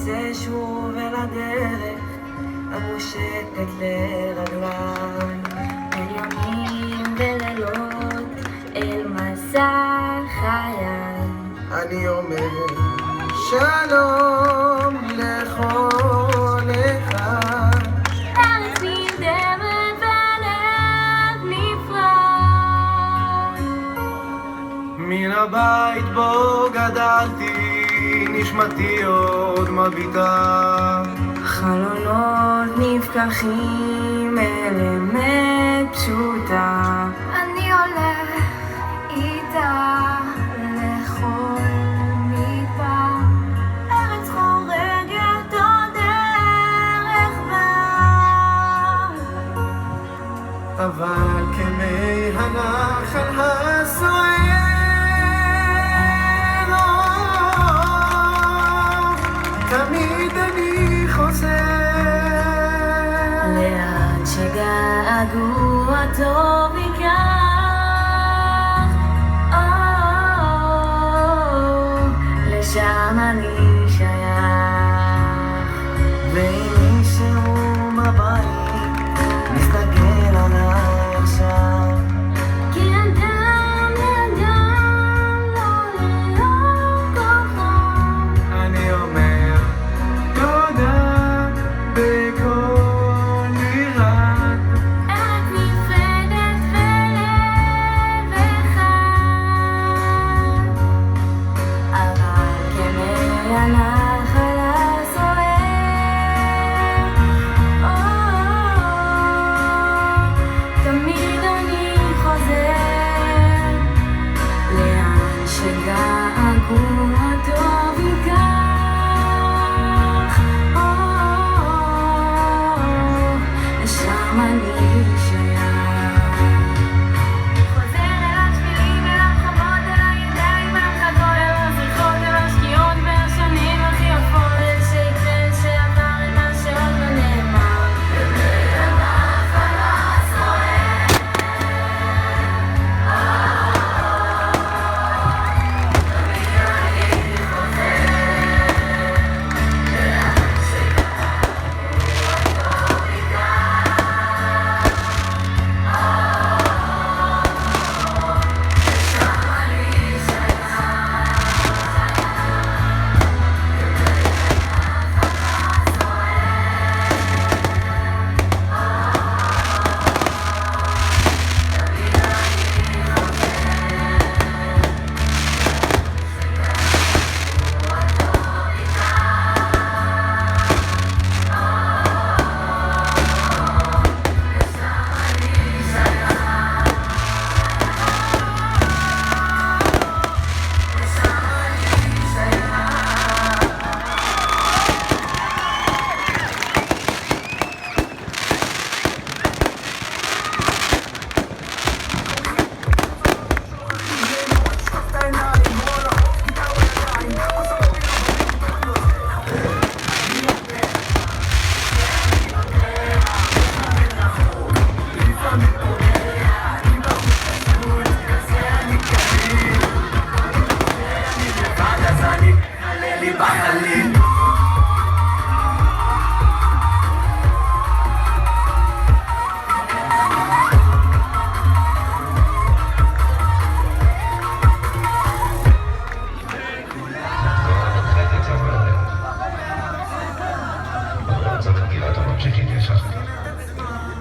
יוצא שוב אל הדרך המושטת לרגליי, בין ימים ולילות אל מסע חיי. אני אומר שלום לכל אחד. ארץ נרדמת והלב נפרד. מן הבית בו גדלתי נשמתי עוד מביטה. חלונות נפקחים אל אמת פשוטה. אני הולך איתה לכל מדבר, ארץ חורגת עוד דרך בה. אבל כמי הנחל הסוער תמיד אני חוזר לאן שגעגוע טוב ייקח, לשם אני שייך. ואם מישהו בבית מסתכל עליי עכשיו, כי אדם לאדם לא לאור כוחו. אני אומר תודה בכל מילה. ארץ נפרדת ולב אחד, אבל כמי הנחל הסוער, תמיד אני חוזר לאן שגעגוע טוב ייקח, לשם אני שייך. חוזר אל השבילים, אל הרחובות, אל הידיים החדות, אל הזריחות, אל השקיעות והשנים הכי יפות, אל שהתחיל שעבר את מה שעוד לא נאמר.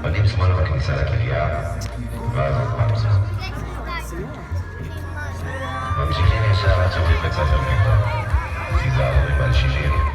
עומדים שמאלה בכניסה לקריה, ואז עוד פעם שמאלה. ממשיכים ישר עד שעוברים בית ספר נגדה. תיזהרו על 70.